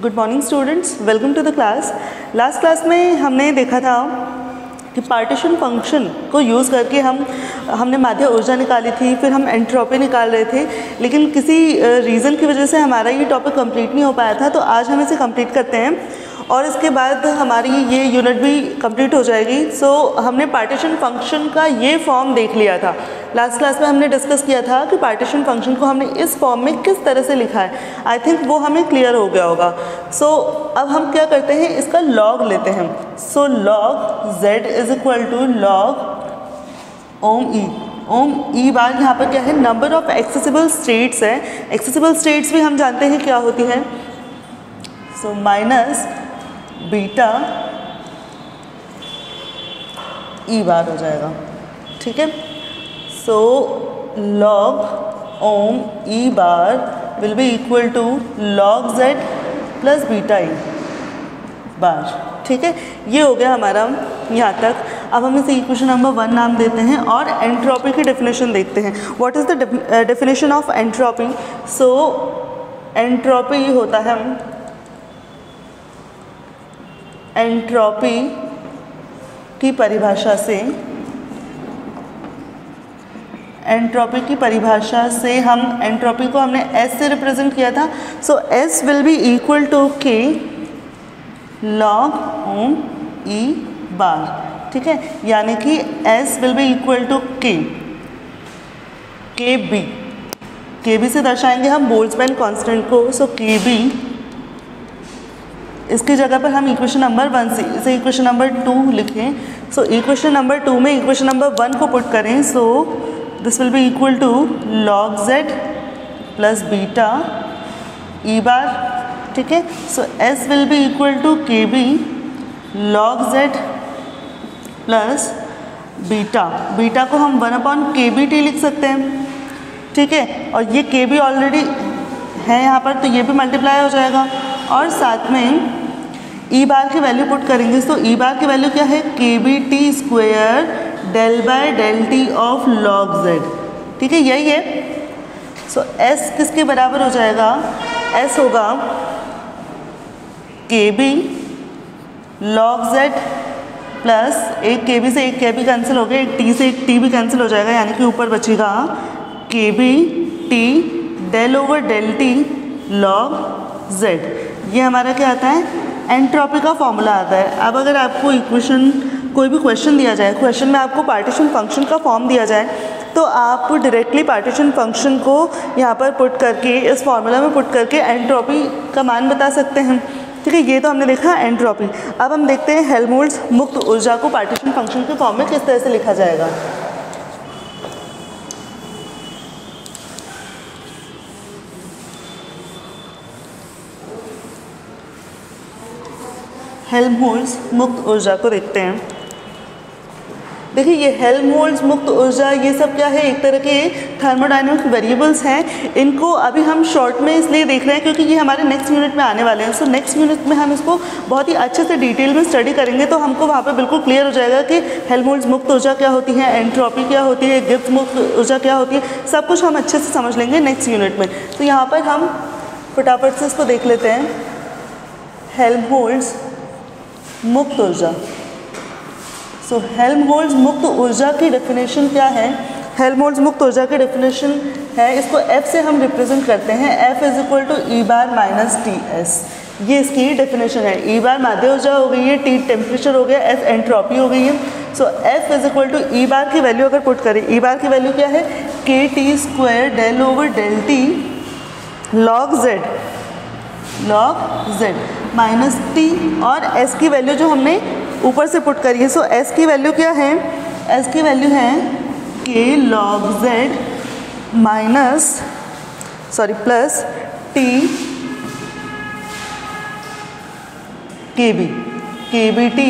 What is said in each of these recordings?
Good morning students, welcome to the class. Last class में हमने देखा था कि पार्टीशन फंक्शन को यूज़ करके हमने माध्य ऊर्जा निकाली थी, फिर हम एंट्रोपी निकाल रहे थे, लेकिन किसी रीज़न की वजह से हमारा ये टॉपिक कंप्लीट नहीं हो पाया था। तो आज हम इसे कंप्लीट करते हैं और इसके बाद हमारी ये यूनिट भी कंप्लीट हो जाएगी। सो हमने पार्टीशन फंक्शन का ये फॉर्म देख लिया था। लास्ट क्लास में हमने डिस्कस किया था कि पार्टीशन फंक्शन को हमने इस फॉर्म में किस तरह से लिखा है। आई थिंक वो हमें क्लियर हो गया होगा। सो अब हम क्या करते हैं, इसका लॉग लेते हैं। So log z is equal to log ओम ई। ओम ई बार यहाँ पर क्या है, नंबर ऑफ एक्सेसिबल स्टेट्स है। एक्सेसिबल स्टेट्स भी हम जानते हैं क्या होती है। सो माइनस बीटा ई बार हो जाएगा, ठीक है। सो लॉग ओम E bar will be equal to log z plus beta E bar, ठीक है। ये हो गया हमारा यहाँ तक। अब हम इसे इक्वेशन नंबर 1 नाम देते हैं और एंट्रोपी की डेफिनेशन देखते हैं। What is the definition of entropy? So entropy होता है, एंट्रोपी की परिभाषा से, एंट्रोपी की परिभाषा से हम एंट्रोपी को हमने S से रिप्रेजेंट किया था। So S will be equal to K log ओम ई बार, ठीक है। यानी कि S will be equal to K B से दर्शाएंगे हम बोल्ट्जमैन कांस्टेंट को। सो के बी, इसकी जगह पर हम इक्वेशन नंबर 1 से इसे इक्वेशन नंबर 2 लिखें। सो इक्वेशन नंबर 2 में इक्वेशन नंबर 1 को पुट करें। So this will be equal to log z plus beta E bar, ठीक है। So s will be equal to K B log z plus beta को हम 1/kbt लिख सकते हैं, ठीक है। और ये के बी ऑलरेडी है यहाँ पर, तो ये भी मल्टीप्लाई हो जाएगा। और साथ में ई बार की वैल्यू पुट करेंगे। तो ई बार की वैल्यू क्या है, k B T square del by del T of log z, ठीक है, यही है। सो s किसके बराबर हो जाएगा, s होगा के बी लॉग z प्लस एक के बी से एक के बी कैंसिल हो गया, एक टी से एक टी भी कैंसिल हो जाएगा, यानी कि ऊपर बचेगा k B T del over del T log z। ये हमारा क्या आता है, एंट्रोपी का फॉर्मूला आता है। अब अगर आपको इक्वेशन, कोई भी क्वेश्चन दिया जाए, क्वेश्चन में आपको पार्टीशन फंक्शन का फॉर्म दिया जाए, तो आप डायरेक्टली पार्टीशन फंक्शन को यहाँ पर पुट करके, इस फॉर्मूला में पुट करके एंट्रोपी का मान बता सकते हैं, ठीक है। ये तो हमने देखा एंट्रोपी। अब हम देखते हैं हेल्महोल्ट्ज़ मुक्त ऊर्जा को पार्टीशन फंक्शन के फॉर्म में किस तरह से लिखा जाएगा। हेल्महोल्ट्ज़ मुक्त ऊर्जा को देखते हैं। देखिए ये हेल्महोल्ट्ज़ मुक्त ऊर्जा, ये सब क्या है, एक तरह के थर्मोडायनामिक वेरिएबल्स हैं। इनको अभी हम शॉर्ट में इसलिए देख रहे हैं क्योंकि ये हमारे नेक्स्ट यूनिट में आने वाले हैं। सो नेक्स्ट यूनिट में हम इसको बहुत ही अच्छे से डिटेल में स्टडी करेंगे, तो हमको वहाँ पर बिल्कुल क्लियर हो जाएगा कि हेल्महोल्ट्ज़ मुक्त ऊर्जा क्या होती है, एंट्रोपी क्या होती है, गिब्स मुक्त ऊर्जा क्या होती है, सब कुछ हम अच्छे से समझ लेंगे नेक्स्ट यूनिट में। तो यहाँ पर हम फटाफट से इसको देख लेते हैं। हेल्महोल्ट्ज़ मुक्त ऊर्जा। सो हेल्महोल्ट्ज़ मुक्त ऊर्जा की डेफिनेशन क्या है? हेल्महोल्ट्ज़ मुक्त ऊर्जा की डेफिनेशन है, इसको F से हम रिप्रेजेंट करते हैं। F is equal to E bar minus T S, ये इसकी डेफिनेशन है। ई बार माध्य ऊर्जा हो गई है, टी टेम्परेचर हो गया, एस एंट्रोपी हो गई है। सो F is equal to E बार की वैल्यू अगर पुट करें, ई बार की वैल्यू क्या है, k T square del over del T log z minus T, और s की वैल्यू जो हमने ऊपर से पुट करी है। सो s की वैल्यू क्या है, s की वैल्यू है k log z plus t k B T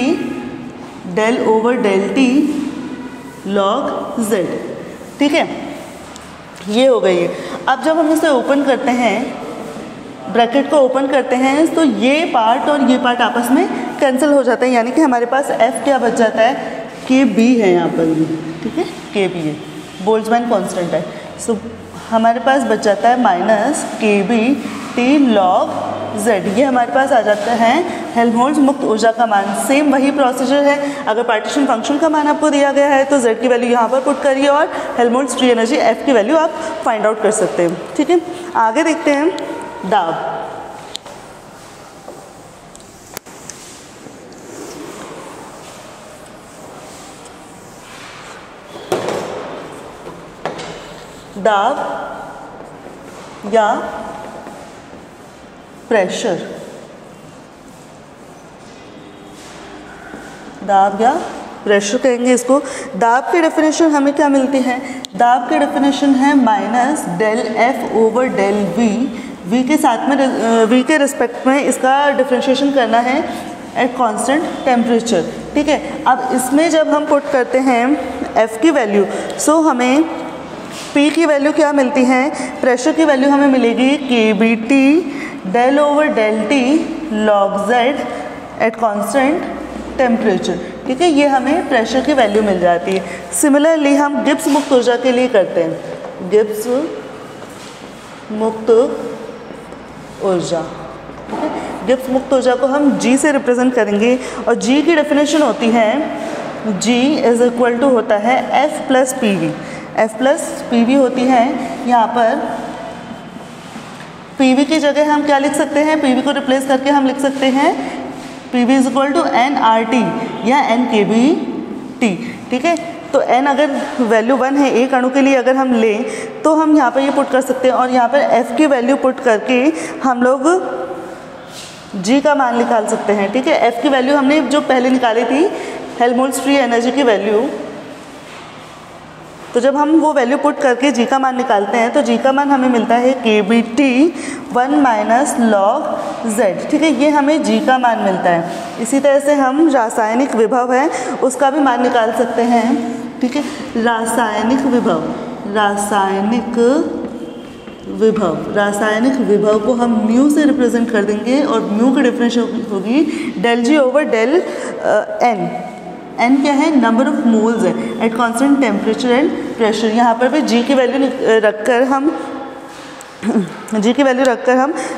del over del T log z, ठीक है। ये हो गई है। अब जब हम इसे ओपन करते हैं, ब्रैकेट को ओपन करते हैं, तो ये पार्ट और ये पार्ट आपस में कैंसिल हो जाता है, यानी कि हमारे पास f क्या बच जाता है, के बी है यहाँ पर भी, ठीक है, के बी है, बोल्ट्जमैन कांस्टेंट है। सो हमारे पास बच जाता है माइनस के बी टी लॉग Z, ये हमारे पास आ जाता है हेल्महोल्ट्ज़ मुक्त ऊर्जा का मान। सेम वही प्रोसीजर है, अगर पार्टीशन फंक्शन का मान आपको दिया गया है तो Z की वैल्यू यहाँ पर पुट करिए और हेल्महोल्ट्ज़ फ्री एनर्जी F की वैल्यू आप फाइंड आउट कर सकते हैं। ठीक है, आगे देखते हैं दाब। दाब या प्रेशर, दाब या प्रेशर कहेंगे इसको। दाब की डेफिनेशन हमें क्या मिलती है? दाब की डेफिनेशन है minus del F over del V. V के साथ में वी के रिस्पेक्ट में इसका डिफ्रेंशिएशन करना है एट कांस्टेंट टेम्परेचर। ठीक है, अब इसमें जब हम पुट करते हैं एफ की वैल्यू, सो हमें पी की वैल्यू क्या मिलती है? प्रेशर की वैल्यू हमें मिलेगी k B T del over del T log Z at constant temperature. ठीक है, ये हमें प्रेशर की वैल्यू मिल जाती है। सिमिलरली हम गिब्स मुक्त ऊर्जा के लिए करते हैं, गिब्स मुक्त ऊर्जा। ठीक है, गिब्स मुक्त ऊर्जा को हम जी से रिप्रेजेंट करेंगे और जी की डेफिनेशन होती है जी इज इक्वल टू होता है F plus P V. F plus P V होती है, यहाँ पर पी वी की जगह हम क्या लिख सकते हैं? पी वी को रिप्लेस करके हम लिख सकते हैं P V is equal to n R T या एन के बी टी। ठीक है, तो एन अगर वैल्यू 1 है एक अणु के लिए अगर हम लें तो हम यहाँ पर ये पुट कर सकते हैं और यहाँ पर एफ की वैल्यू पुट करके हम लोग जी का मान निकाल सकते हैं। ठीक है, एफ की वैल्यू हमने जो पहले निकाली थी हेल्महोल्ट्ज़ फ्री एनर्जी की वैल्यू, तो जब हम वो वैल्यू पुट करके जी का मान निकालते हैं तो जी का मान हमें मिलता है k B T 1 minus log Z. ठीक है, ये हमें जी का मान मिलता है। इसी तरह से हम रासायनिक विभव है उसका भी मान निकाल सकते हैं। ठीक है, रासायनिक विभव, रासायनिक विभव को हम म्यू से रिप्रेजेंट कर देंगे और म्यू की डिफरेंशियल होगी डेल जी ओवर डेल एन। एन क्या है? नंबर ऑफ मोल्स है eight constant temperature and pressure. यहाँ पर भी जी की वैल्यू रखकर हम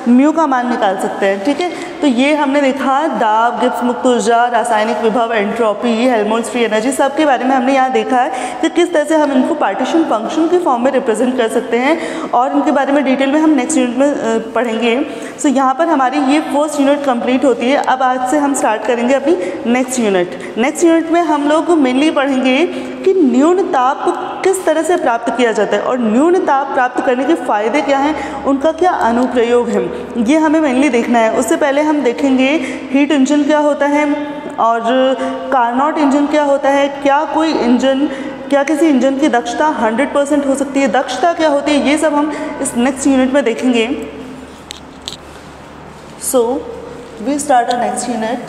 म्यू का मान निकाल सकते हैं। ठीक है, तो ये हमने देखा दाब, गिब्स मुक्त ऊर्जा, रासायनिक विभव, एंट्रोपी, हेल्महोल्ट्ज़ फ्री एनर्जी, सब के बारे में हमने यहाँ देखा है कि किस तरह से हम इनको पार्टीशन फंक्शन की फॉर्म में रिप्रेजेंट कर सकते हैं और इनके बारे में डिटेल में हम नेक्स्ट यूनिट में पढ़ेंगे। सो यहाँ पर हमारी ये फर्स्ट यूनिट कंप्लीट होती है। अब आज से हम स्टार्ट करेंगे अपनी नेक्स्ट यूनिट। नेक्स्ट यूनिट में हम लोग मेनली पढ़ेंगे कि न्यून ताप किस तरह से प्राप्त किया जाता है और न्यून ताप प्राप्त करने के फ़ायदे क्या हैं, उनका क्या अनुप्रयोग है, ये हमें मेनली देखना है। उससे पहले हम देखेंगे हीट इंजन क्या होता है और कार्नोट इंजन क्या होता है, क्या किसी इंजन की दक्षता 100% हो सकती है, दक्षता क्या होती है, ये सब हम इस नेक्स्ट यूनिट में देखेंगे। So we start our next unit.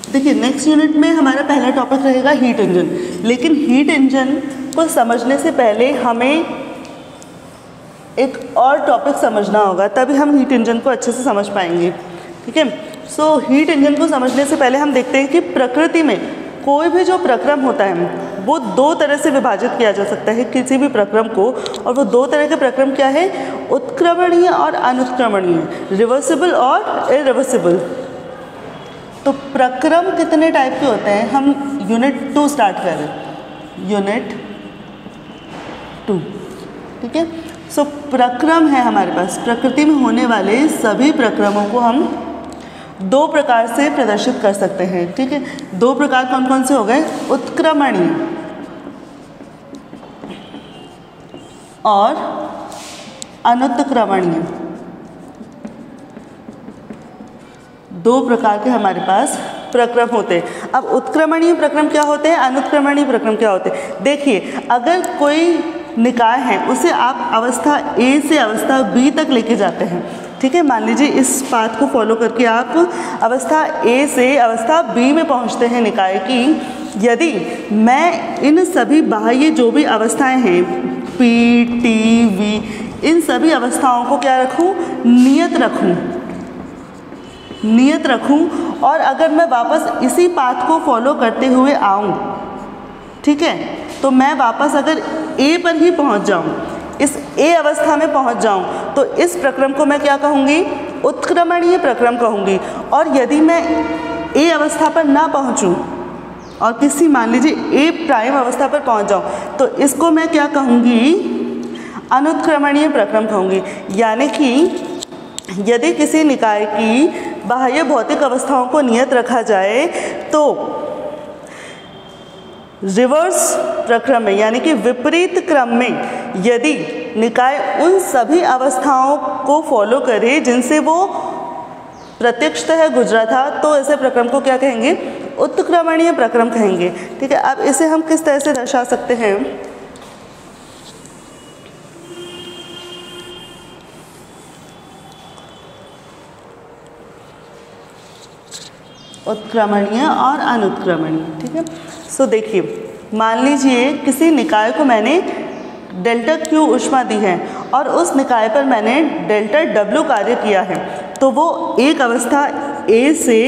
देखिए, नेक्स्ट यूनिट में हमारा पहला टॉपिक रहेगा हीट इंजन। लेकिन हीट इंजन को समझने से पहले हमें एक और टॉपिक समझना होगा, तभी हम हीट इंजन को अच्छे से समझ पाएंगे। ठीक है, सो हीट इंजन को समझने से पहले हम देखते हैं कि प्रकृति में कोई भी जो प्रक्रम होता है वो दो तरह से विभाजित किया जा सकता है किसी भी प्रक्रम को, और वो दो तरह के प्रक्रम क्या है? उत्क्रमणीय और अनुत्क्रमणीय, रिवर्सिबल और इरिवर्सिबल। तो प्रक्रम कितने टाइप के होते हैं? हम यूनिट 2 स्टार्ट करें, यूनिट 2। ठीक है, सो प्रक्रम है हमारे पास, प्रकृति में होने वाले सभी प्रक्रमों को हम दो प्रकार से प्रदर्शित कर सकते हैं। ठीक है, दो प्रकार कौन कौन से हो गए? उत्क्रमणीय और अनुत्क्रमणीय। दो प्रकार के हमारे पास प्रक्रम होते हैं। अब उत्क्रमणीय प्रक्रम क्या होते हैं, अनुत्क्रमणीय प्रक्रम क्या होते हैं? देखिए, अगर कोई निकाय है उसे आप अवस्था ए से अवस्था बी तक लेके जाते हैं। ठीक है, मान लीजिए इस पाथ को फॉलो करके आप अवस्था ए से अवस्था बी में पहुंचते हैं निकाय की। यदि मैं इन सभी बाह्य जो भी अवस्थाएं हैं पी टी वी, इन सभी अवस्थाओं को क्या रखूं? नियत रखूं और अगर मैं वापस इसी पाथ को फॉलो करते हुए आऊं ठीक है। तो मैं वापस अगर ए पर ही पहुंच जाऊं, इस ए अवस्था में पहुंच जाऊं, तो इस प्रक्रम को मैं क्या कहूँगी? उत्क्रमणीय प्रक्रम कहूँगी। और यदि मैं ए अवस्था पर ना पहुंचूं और किसी मान लीजिए ए प्राइम अवस्था पर पहुंच जाऊं, तो इसको मैं क्या कहूँगी? अनुत्क्रमणीय प्रक्रम कहूँगी। यानी कि यदि किसी निकाय की बाह्य भौतिक अवस्थाओं को नियत रखा जाए तो रिवर्स प्रक्रम में यानी कि विपरीत क्रम में यदि निकाय उन सभी अवस्थाओं को फॉलो करे जिनसे वो प्रत्यक्षतः गुजरा था, तो ऐसे प्रक्रम को क्या कहेंगे? उत्क्रमणीय प्रक्रम कहेंगे। ठीक है। अब इसे हम किस तरह से दर्शा सकते हैं? उत्क्रमणीय और अनुत्क्रमणीय। ठीक है। सो देखिए, मान लीजिए किसी निकाय को मैंने डेल्टा क्यू ऊष्मा दी है और उस निकाय पर मैंने डेल्टा डब्ल्यू कार्य किया है, तो वो एक अवस्था ए से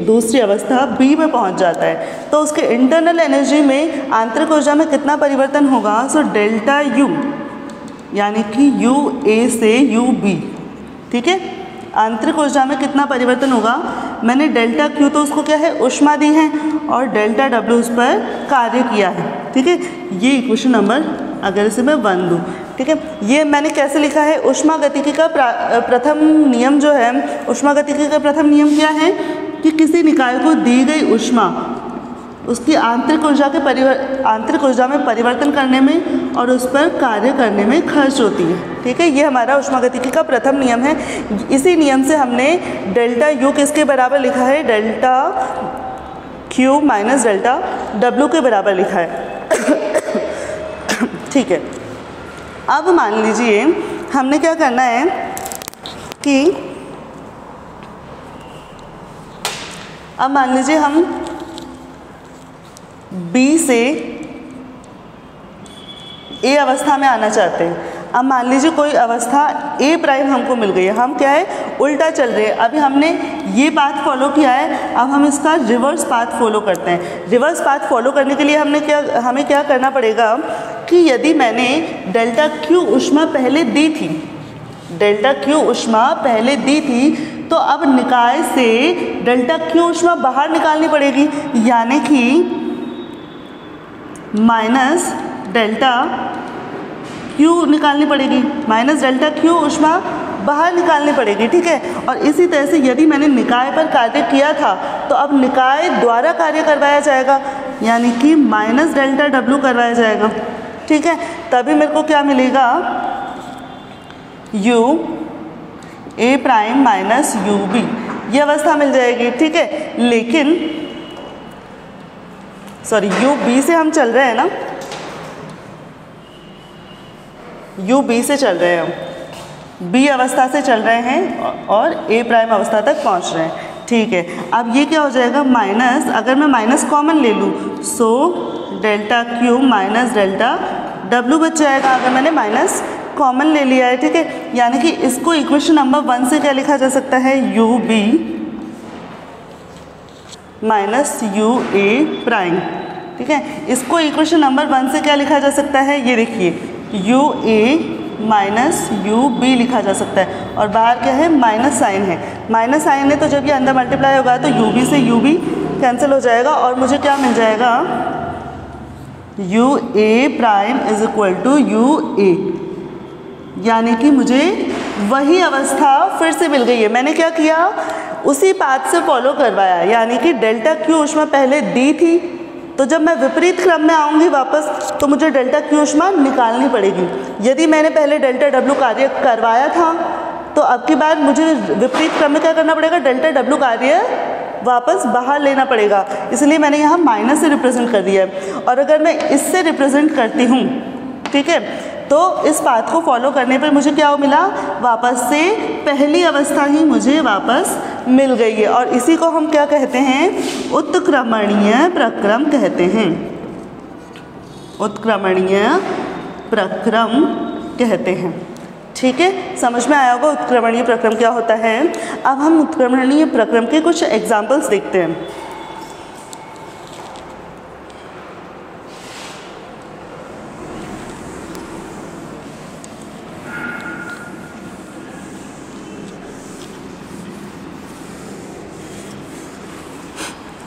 दूसरी अवस्था बी में पहुंच जाता है। तो उसके इंटरनल एनर्जी में, आंतरिक ऊर्जा में कितना परिवर्तन होगा? सो डेल्टा यू, यानी कि यू ए से यू बी। ठीक है। आंतरिक ऊर्जा में कितना परिवर्तन होगा? मैंने डेल्टा क्यू तो उसको क्या है? ऊष्मा दी है, और डेल्टा डब्ल्यू उस पर कार्य किया है। ठीक है। ये इक्वेशन नंबर अगर इसे मैं 1 दूँ, ठीक है। ये मैंने कैसे लिखा है? ऊष्मागतिकी का प्रथम नियम जो है, ऊष्मागतिकी का प्रथम नियम क्या है कि किसी निकाय को दी गई ऊष्मा उसकी आंतरिक ऊर्जा में परिवर्तन करने में और उस पर कार्य करने में खर्च होती है। ठीक है। ये हमारा ऊष्मागतिकी का प्रथम नियम है। इसी नियम से हमने डेल्टा यू किसके बराबर लिखा है? Delta Q minus delta W के बराबर लिखा है। ठीक है। अब मान लीजिए हमने क्या करना है कि अब मान लीजिए हम बी से ए अवस्था में आना चाहते हैं। अब मान लीजिए कोई अवस्था ए प्राइम हमको मिल गई है, हम क्या है? उल्टा चल रहे हैं। अभी हमने ये पाथ फॉलो किया है, अब हम इसका रिवर्स पाथ फॉलो करते हैं। रिवर्स पाथ फॉलो करने के लिए हमें क्या करना पड़ेगा कि यदि मैंने डेल्टा क्यू ऊष्मा पहले दी थी, डेल्टा क्यू ऊष्मा पहले दी थी, तो अब निकाय से डेल्टा क्यू ऊष्मा बाहर निकालनी पड़ेगी, यानी कि माइनस डेल्टा क्यू निकालनी पड़ेगी। माइनस डेल्टा क्यू ऊष्मा बाहर निकालनी पड़ेगी। ठीक है। और इसी तरह से यदि मैंने निकाय पर कार्य किया था, तो अब निकाय द्वारा कार्य करवाया जाएगा, यानी कि माइनस डेल्टा डब्ल्यू करवाया जाएगा। ठीक है। तभी मेरे को क्या मिलेगा? U A prime minus U B, ये अवस्था मिल जाएगी। ठीक है। लेकिन सॉरी, यू बी से हम चल रहे हैं ना, यू बी से चल रहे हैं हम, बी अवस्था से चल रहे हैं और ए प्राइम अवस्था तक पहुंच रहे हैं। ठीक है। अब ये क्या हो जाएगा? माइनस, अगर मैं माइनस कॉमन ले लूँ, so delta Q minus delta W बच जाएगा, अगर मैंने माइनस कॉमन ले लिया है। ठीक है। यानी कि इसको इक्वेशन नंबर 1 से क्या लिखा जा सकता है? U B minus U A prime. ठीक है। इसको इक्वेशन नंबर 1 से क्या लिखा जा सकता है? ये देखिए, U A minus U B लिखा जा सकता है, और बाहर क्या है? माइनस साइन है। माइनस साइन है तो जब ये अंदर मल्टीप्लाई होगा तो यू बी से यू बी कैंसिल हो जाएगा, और मुझे क्या मिल जाएगा? U A prime is equal to U A, यानी कि मुझे वही अवस्था फिर से मिल गई है। मैंने क्या किया? उसी पाथ से फॉलो करवाया, यानी कि डेल्टा क्यू ऊष्मा पहले दी थी, तो जब मैं विपरीत क्रम में आऊँगी वापस, तो मुझे डेल्टा क्यू ऊष्मा निकालनी पड़ेगी। यदि मैंने पहले डेल्टा डब्ल्यू कार्य करवाया था, तो अब की बार मुझे विपरीत क्रम में क्या करना पड़ेगा? डेल्टा डब्ल्यू कार्य वापस बाहर लेना पड़ेगा। इसलिए मैंने यहाँ माइनस से रिप्रेजेंट कर दिया है। और अगर मैं इससे रिप्रेजेंट करती हूँ, ठीक है, तो इस पाथ को फॉलो करने पर मुझे क्या मिला? वापस से पहली अवस्था ही मुझे वापस मिल गई है, और इसी को हम क्या कहते हैं? उत्क्रमणीय प्रक्रम कहते हैं। उत्क्रमणीय प्रक्रम कहते हैं। ठीक है। समझ में आया होगा उत्क्रमणीय प्रक्रम क्या होता है। अब हम उत्क्रमणीय प्रक्रम के कुछ एग्जाम्पल्स देखते हैं।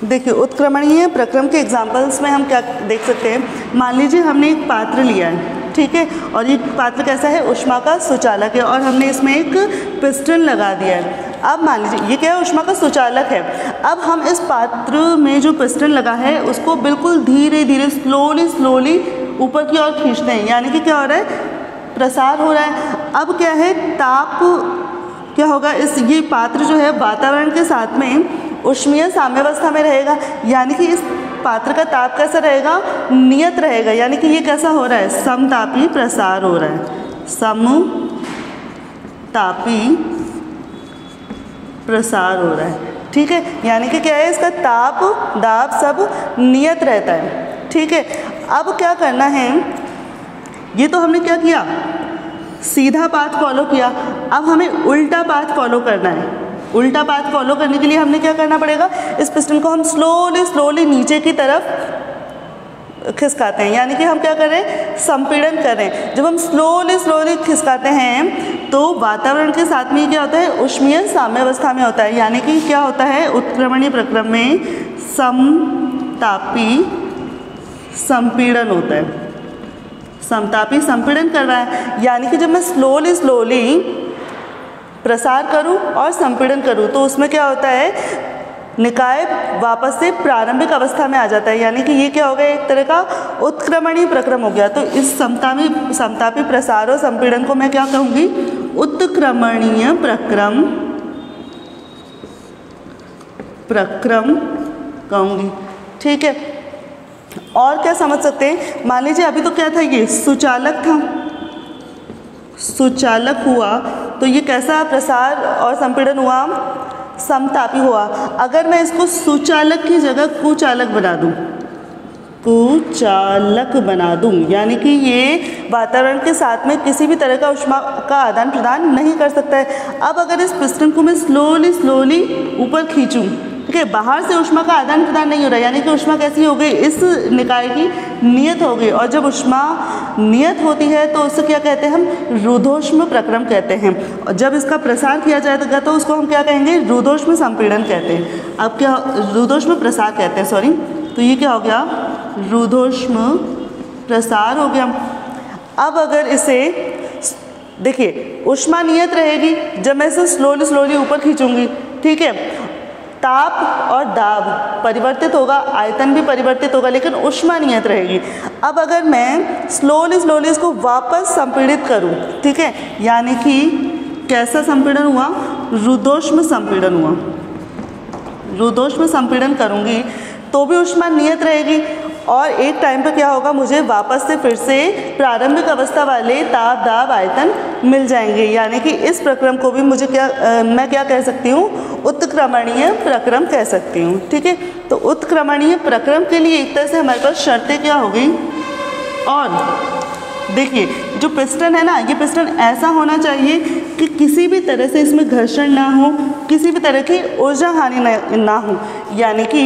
देखिए उत्क्रमणीय प्रक्रम के एग्जाम्पल्स में हम क्या देख सकते हैं। मान लीजिए हमने एक पात्र लिया है, ठीक है, और ये पात्र कैसा है, ऊष्मा का सुचालक है, और हमने इसमें एक पिस्टन लगा दिया है। अब मान लीजिए ये क्या है, ऊष्मा का सुचालक है। अब हम इस पात्र में जो पिस्टन लगा है उसको बिल्कुल धीरे धीरे स्लोली ऊपर की ओर खींचते हैं, यानी कि क्या हो रहा है, प्रसार हो रहा है। अब क्या है, ताप क्या होगा, ये पात्र जो है वातावरण के साथ में ऊष्मीय साम्यावस्था में रहेगा, यानी कि इस पात्र का ताप कैसा रहेगा, नियत रहेगा, यानी कि ये कैसा हो रहा है, समतापी प्रसार हो रहा है, समतापी प्रसार हो रहा है, ठीक है। यानी कि क्या है, इसका ताप दाब सब नियत रहता है, ठीक है। अब क्या करना है, ये तो हमने क्या किया, सीधा पाथ फॉलो किया। अब हमें उल्टा पाथ फॉलो करना है। उल्टा पाथ फॉलो करने के लिए हमने क्या करना पड़ेगा, इस पिस्टन को हम स्लोली नीचे की तरफ खिसकाते हैं, यानी कि हम क्या करें, संपीड़न करें। जब हम स्लोली खिसकाते हैं तो वातावरण के साथ में क्या होता है, ऊष्मीय साम्यावस्था में होता है, यानी कि क्या होता है, उत्क्रमणीय प्रक्रम में समतापी संपीड़न होता है, समतापी संपीड़न कर रहा है। यानी कि जब मैं स्लोली प्रसार करूं और संपीड़न करूं तो उसमें क्या होता है, निकाय वापस से प्रारंभिक अवस्था में आ जाता है, यानी कि ये क्या हो गया, एक तरह का उत्क्रमणीय प्रक्रम हो गया। तो इस समतापी प्रसार और संपीड़न को मैं क्या कहूँगी, उत्क्रमणीय प्रक्रम कहूँगी, ठीक है। और क्या समझ सकते हैं, मान लीजिए अभी तो क्या था, ये सुचालक था, सुचालक हुआ तो ये कैसा प्रसार और संपीड़न हुआ, समतापी हुआ। अगर मैं इसको सुचालक की जगह कुचालक बना दूं, यानी कि ये वातावरण के साथ में किसी भी तरह का ऊष्मा का आदान प्रदान नहीं कर सकता है। अब अगर इस पिस्टन को मैं स्लोली ऊपर खींचूं, ठीक है, बाहर से ऊष्मा का आदान प्रदान नहीं हो रहा, यानी कि ऊष्मा कैसी हो गई, इस निकाय की नियत हो गई। और जब ऊष्मा नियत होती है तो उससे क्या कहते हैं, हम रुद्धोष्म प्रक्रम कहते हैं। और जब इसका प्रसार किया जाएगा तो उसको हम क्या कहेंगे, रुद्धोष्म संपीड़न कहते हैं। अब क्या, रुद्धोष्म प्रसार कहते हैं, सॉरी। तो ये क्या हो गया, रुद्धोष्म प्रसार हो गया। अब अगर इसे देखिए, ऊष्मा नियत रहेगी, जब मैं इसे स्लोली ऊपर खींचूंगी, ठीक है, ताप और दाब परिवर्तित होगा, आयतन भी परिवर्तित होगा, लेकिन ऊष्मा नियत रहेगी। अब अगर मैं स्लोली इसको वापस संपीड़ित करूं, ठीक है, यानी कि कैसा संपीड़न हुआ, रुद्धोष्म संपीड़न हुआ, रुद्धोष्म संपीड़न करूंगी तो भी ऊष्मा नियत रहेगी, और एक टाइम पर क्या होगा, मुझे वापस से फिर से प्रारंभिक अवस्था वाले ताप दाब आयतन मिल जाएंगे। यानी कि इस प्रक्रम को भी मुझे मैं क्या कह सकती हूँ, उत्क्रमणीय प्रक्रम कह सकती हूँ, ठीक है। तो उत्क्रमणीय प्रक्रम के लिए एक तरह से हमारे पास शर्तें क्या हो गई। और देखिए जो पिस्टन है ना, ये पिस्टन ऐसा होना चाहिए कि किसी भी तरह से इसमें घर्षण ना हो, किसी भी तरह की ऊर्जा हानि ना हो। यानी कि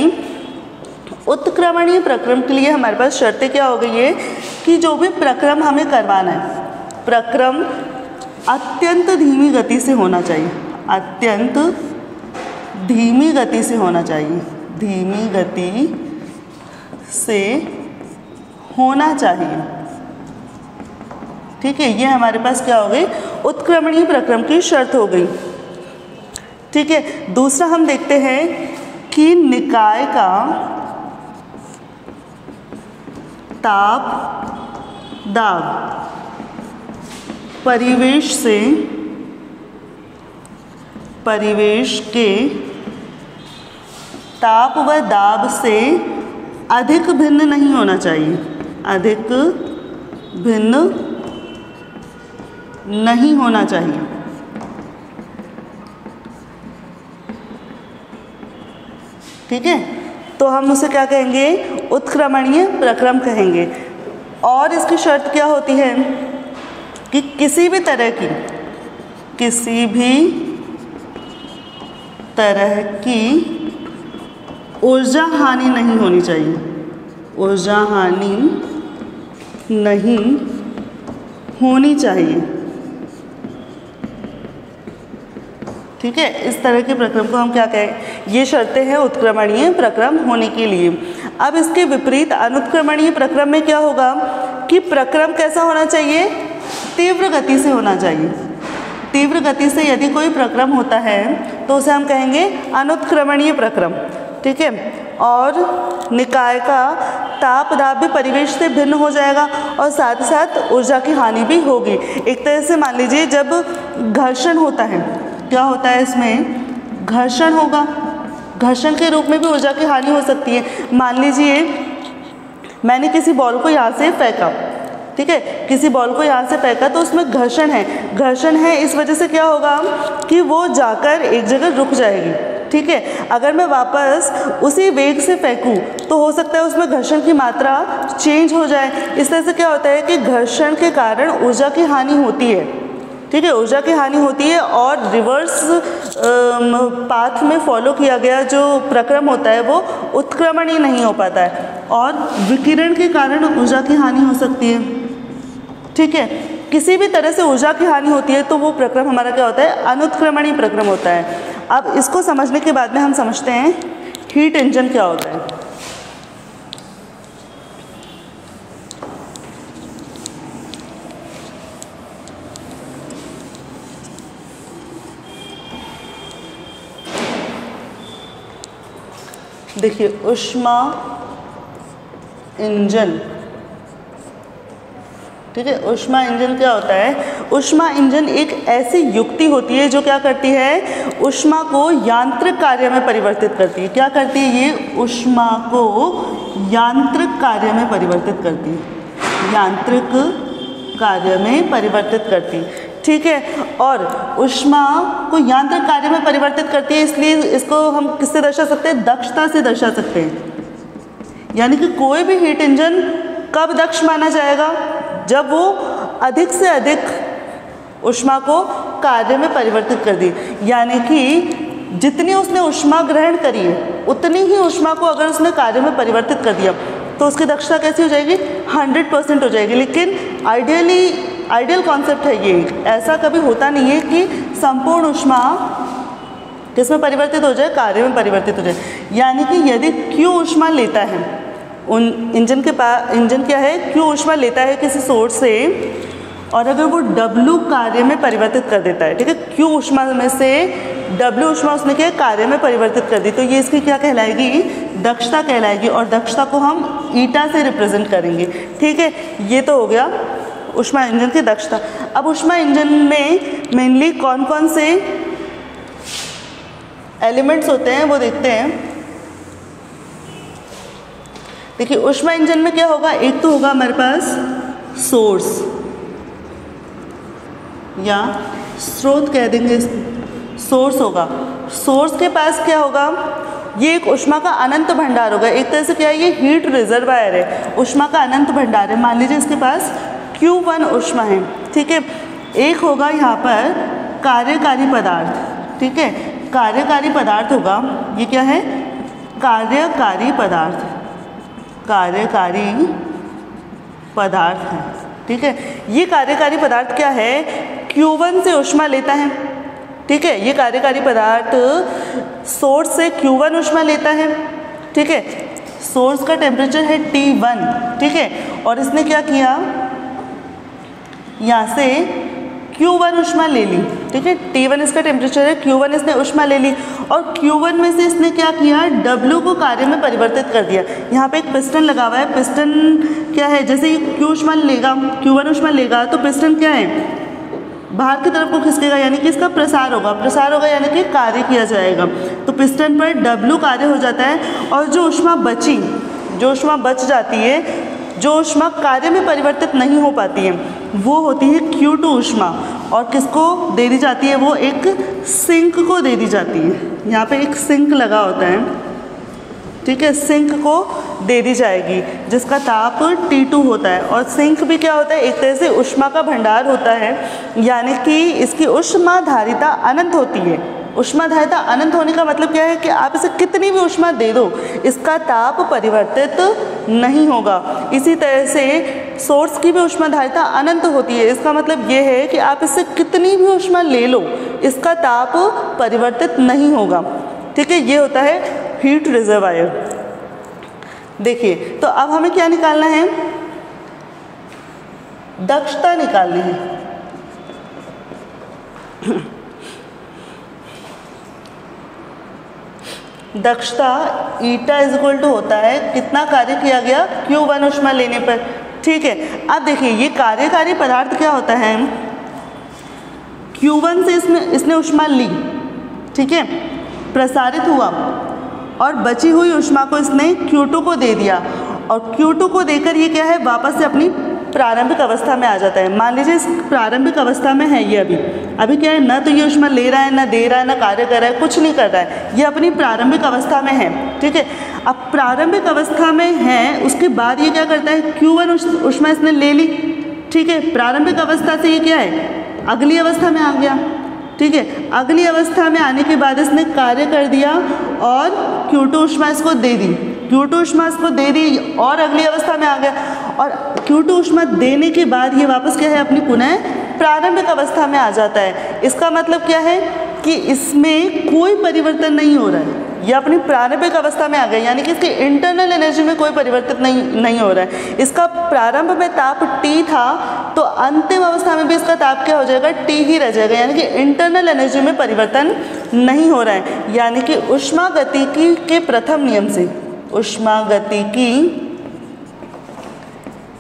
उत्क्रमणीय प्रक्रम के लिए हमारे पास शर्तें क्या हो गई है कि जो भी प्रक्रम हमें करवाना है, प्रक्रम अत्यंत धीमी गति से होना चाहिए, अत्यंत धीमी गति से होना चाहिए, धीमी गति से होना चाहिए, ठीक है। ये हमारे पास क्या हो गई, उत्क्रमणीय प्रक्रम की शर्त हो गई, ठीक है। दूसरा हम देखते हैं कि निकाय का ताप दाब परिवेश के ताप व दाब से अधिक भिन्न नहीं होना चाहिए, अधिक भिन्न नहीं होना चाहिए, ठीक है। तो हम उसे क्या कहेंगे, उत्क्रमणीय प्रक्रम कहेंगे। और इसकी शर्त क्या होती है कि किसी भी तरह की ऊर्जा हानि नहीं होनी चाहिए, ऊर्जा हानि नहीं होनी चाहिए, ठीक है, इस तरह के प्रक्रम को हम क्या कहें, ये शर्तें हैं उत्क्रमणीय प्रक्रम होने के लिए। अब इसके विपरीत अनुत्क्रमणीय प्रक्रम में क्या होगा कि प्रक्रम कैसा होना चाहिए, तीव्र गति से होना चाहिए। तीव्र गति से यदि कोई प्रक्रम होता है तो उसे हम कहेंगे अनुत्क्रमणीय प्रक्रम, ठीक है। और निकाय का ताप दाब भी परिवेश से भिन्न हो जाएगा और साथ ही साथ ऊर्जा की हानि भी होगी। एक तरह से मान लीजिए जब घर्षण होता है, क्या होता है इसमें, घर्षण होगा, घर्षण के रूप में भी ऊर्जा की हानि हो सकती है। मान लीजिए मैंने किसी बॉल को यहाँ से फेंका, ठीक है, किसी बॉल को यहाँ से फेंका तो उसमें घर्षण है, घर्षण है, इस वजह से क्या होगा कि वो जाकर एक जगह रुक जाएगी, ठीक है। अगर मैं वापस उसी वेग से फेंकूं तो हो सकता है उसमें घर्षण की मात्रा चेंज हो जाए। इस तरह से क्या होता है कि घर्षण के कारण ऊर्जा की हानि होती है, ठीक है, ऊर्जा की हानि होती है और रिवर्स पाथ में फॉलो किया गया जो प्रक्रम होता है वो उत्क्रमणीय नहीं हो पाता है और विकिरण के कारण ऊर्जा की हानि हो सकती है, ठीक है। किसी भी तरह से ऊर्जा की हानि होती है तो वो प्रक्रम हमारा क्या होता है, अनुत्क्रमणीय प्रक्रम होता है। अब इसको समझने के बाद में हम समझते हैं हीट इंजन क्या होता है। देखिए ऊष्मा इंजन, ठीक है, ऊष्मा इंजन क्या होता है, ऊष्मा इंजन एक ऐसी युक्ति होती है जो क्या करती है, ऊष्मा को यांत्रिक कार्य में परिवर्तित करती है। क्या करती है ये, ऊष्मा को यांत्रिक कार्य में परिवर्तित करती है, यांत्रिक कार्य में परिवर्तित करती है, ठीक है। और ऊष्मा को यांत्रिक कार्य में परिवर्तित करती है, इसलिए इसको हम किससे दर्शा सकते हैं, दक्षता से दर्शा सकते हैं। यानी कि कोई भी हीट इंजन कब दक्ष माना जाएगा, जब वो अधिक से अधिक ऊष्मा को कार्य में परिवर्तित कर दी। यानी कि जितनी उसने ऊष्मा ग्रहण करी है उतनी ही ऊष्मा को अगर उसने कार्य में परिवर्तित कर दिया तो उसकी दक्षता कैसी हो जाएगी, 100% हो जाएगी। लेकिन आइडियल कॉन्सेप्ट है ये, ऐसा कभी होता नहीं है कि संपूर्ण ऊष्मा किसमें परिवर्तित हो जाए, कार्य में परिवर्तित हो जाए। यानी कि यदि Q ऊष्मा लेता है, उन इंजन के पास, इंजन क्या है, Q ऊष्मा लेता है किसी सोर्स से और अगर वो W कार्य में परिवर्तित कर देता है, ठीक है, Q ऊष्मा में से W ऊष्मा उसने क्या कार्य में परिवर्तित कर दी, तो ये इसकी क्या कहलाएगी, दक्षता कहलाएगी। और दक्षता को हम ईटा से रिप्रेजेंट करेंगे, ठीक है। ये तो हो गया ऊष्मा इंजन की दक्षता। अब ऊष्मा इंजन में मेनली कौन कौन से एलिमेंट्स होते हैं वो देखते हैं। देखिए ऊष्मा इंजन में क्या होगा, एक तो होगा हमारे पास सोर्स या स्रोत कह देंगे, सोर्स होगा। सोर्स के पास क्या होगा, ये एक ऊष्मा का अनंत भंडार होगा। एक तरह से क्या है, ये हीट रिजर्वायर है, ऊष्मा का अनंत भंडार है। मान लीजिए इसके पास Q1 ऊष्मा है, ठीक है। एक होगा यहाँ पर कार्यकारी पदार्थ, ठीक है, कार्यकारी पदार्थ होगा। ये क्या है, कार्यकारी पदार्थ, कार्यकारी पदार्थ है, ठीक है। ये कार्यकारी पदार्थ क्या है, Q1 से ऊष्मा लेता है, ठीक है। ये कार्यकारी पदार्थ सोर्स से Q1 ऊष्मा लेता है, ठीक है। सोर्स का टेम्परेचर है T1, ठीक है। और इसने क्या किया, यहाँ से Q1 ऊष्मा ले ली, ठीक है। T1 इसका टेम्परेचर है, Q1 इसने ऊष्मा ले ली और Q1 में से इसने क्या किया, W को कार्य में परिवर्तित कर दिया। यहाँ पे एक पिस्टन लगा हुआ है, पिस्टन क्या है, जैसे ही Q ऊष्मा लेगा, Q1 ऊष्मा लेगा तो पिस्टन क्या है, बाहर की तरफ को खिसकेगा, यानी कि इसका प्रसार होगा, प्रसार होगा यानी कि कार्य किया जाएगा। तो पिस्टन पर W कार्य हो जाता है और जो ऊष्मा बची, जो ऊष्मा बच जाती है, जो ऊष्मा कार्य में परिवर्तित नहीं हो पाती है, वो होती है Q2 ऊष्मा। और किसको दे दी जाती है, वो एक सिंक को दे दी जाती है। यहाँ पे एक सिंक लगा होता है, ठीक है, सिंक को दे दी जाएगी जिसका ताप T2 होता है। और सिंक भी क्या होता है, एक तरह से ऊष्मा का भंडार होता है, यानी कि इसकी ऊष्मा धारिता अनंत होती है। ऊष्मा धारिता अनंत होने का मतलब क्या है कि आप इसे कितनी भी ऊष्मा दे दो, इसका ताप परिवर्तित नहीं होगा। इसी तरह से सोर्स की भी ऊष्माधारिता अनंत होती है। इसका मतलब ये है कि आप इससे कितनी भी ऊष्मा ले लो, इसका ताप परिवर्तित नहीं होगा। ठीक है, ये होता है हीट रिजर्वायर। देखिए, तो अब हमें क्या निकालना है, दक्षता निकालनी है। दक्षता ईटा इज इक्वल टू होता है कितना कार्य किया गया Q1 ऊष्मा लेने पर। ठीक है, अब देखिए ये कार्यकारी पदार्थ क्या होता है, Q1 से इसने ऊष्मा ली, ठीक है, प्रसारित हुआ और बची हुई ऊष्मा को इसने Q2 को दे दिया और Q2 को देकर ये क्या है, वापस से अपनी प्रारंभिक अवस्था में आ जाता है। मान लीजिए इस प्रारंभिक अवस्था में है ये अभी क्या है, ना तो ये ऊष्मा ले रहा है, ना दे रहा है, ना कार्य कर रहा है, कुछ नहीं कर रहा है, ये अपनी प्रारंभिक अवस्था में है। ठीक है, अब प्रारंभिक अवस्था में है, उसके बाद ये क्या करता है, Q1 ऊष्मा इसने ले ली। ठीक है, प्रारंभिक अवस्था से ये क्या है, अगली अवस्था में आ गया। ठीक है, अगली अवस्था में आने के बाद इसने कार्य कर दिया और Q2 ऊष्मा इसको दे दी, Q2 ऊष्मा इसको दे दी और अगली अवस्था में आ गया और Q2 ऊष्मा देने के बाद ये वापस क्या है, अपनी पुनः प्रारंभिक अवस्था में आ जाता है। इसका मतलब क्या है कि इसमें कोई परिवर्तन नहीं हो रहा है, ये अपनी प्रारंभिक अवस्था में आ गया, यानी कि इसकी इंटरनल एनर्जी में कोई परिवर्तन नहीं हो रहा है। इसका प्रारंभ में ताप T था, तो अंतिम अवस्था में भी इसका ताप क्या हो जाएगा, T ही रह जाएगा, यानी कि इंटरनल एनर्जी में परिवर्तन नहीं हो रहा है। यानी कि ऊष्मागतिकी के प्रथम नियम से, ऊष्मागतिकी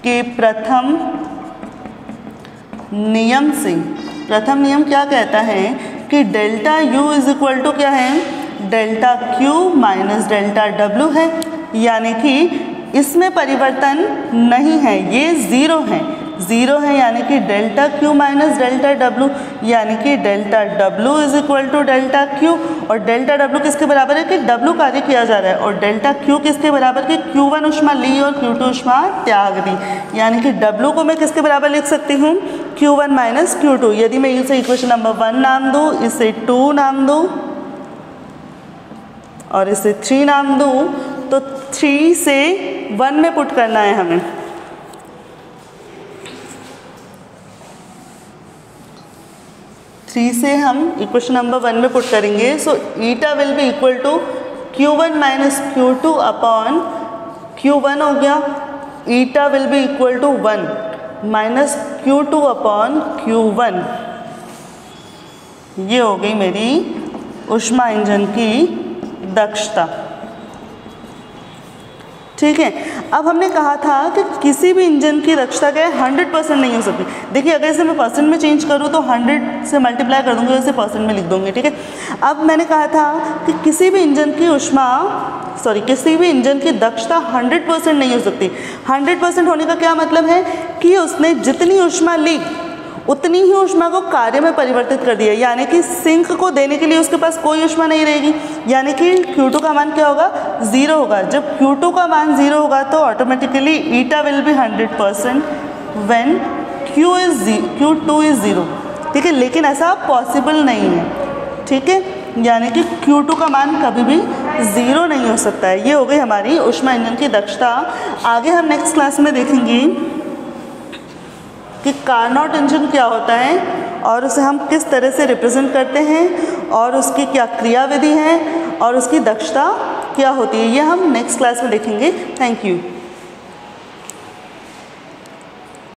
के प्रथम नियम से, प्रथम नियम क्या कहता है कि delta U is equal to क्या है, delta Q minus delta W है, यानी कि इसमें परिवर्तन नहीं है, ये ज़ीरो है, यानी कि delta Q minus delta W, यानी कि delta W is equal to delta Q। और डेल्टा W किसके बराबर है कि W कार्य किया जा रहा है, और डेल्टा Q किसके बराबर कि Q1 ऊष्मा ली और Q2 ऊष्मा त्याग दी, यानी कि W को मैं किसके बराबर लिख सकती हूँ, Q1 माइनस Q2। यदि मैं इसे इक्वेशन नंबर 1 नाम दूँ, इसे 2 नाम दूँ और इसे 3 नाम दूँ, तो 3 से 1 में पुट करना है हमें। से हम इक्वेशन नंबर 1 में पुट करेंगे। So eta will be equal to Q1 minus Q2 upon Q1 हो गया, eta will be equal to 1 minus Q2 upon Q1। ये हो गई मेरी ऊष्मा इंजन की दक्षता। ठीक है, अब हमने कहा था कि किसी भी इंजन की दक्षता क्या है, 100% नहीं हो सकती। देखिए, अगर इसे मैं परसेंट में चेंज करूँ तो 100 से मल्टीप्लाई कर दूँगी, उसे परसेंट में लिख दूँगी। ठीक है, अब मैंने कहा था कि किसी भी इंजन की दक्षता 100% नहीं हो सकती। 100% होने का क्या मतलब है कि उसने जितनी ऊष्मा ली उतनी ही ऊष्मा को कार्य में परिवर्तित कर दिया, यानी कि सिंक को देने के लिए उसके पास कोई ऊष्मा नहीं रहेगी, यानी कि Q2 का मान क्या होगा, 0 होगा। जब Q2 का मान 0 होगा तो automatically eta will B 100% when Q2 is 0। ठीक है, लेकिन ऐसा पॉसिबल नहीं है। ठीक है, यानी कि Q2 का मान कभी भी 0 नहीं हो सकता है। ये हो गई हमारी ऊष्मा इंजन की दक्षता। आगे हम नेक्स्ट क्लास में देखेंगे कि कार्नोट इंजन क्या होता है और उसे हम किस तरह से रिप्रेजेंट करते हैं और उसकी क्या क्रियाविधि है और उसकी दक्षता क्या होती है, ये हम नेक्स्ट क्लास में देखेंगे। Thank you.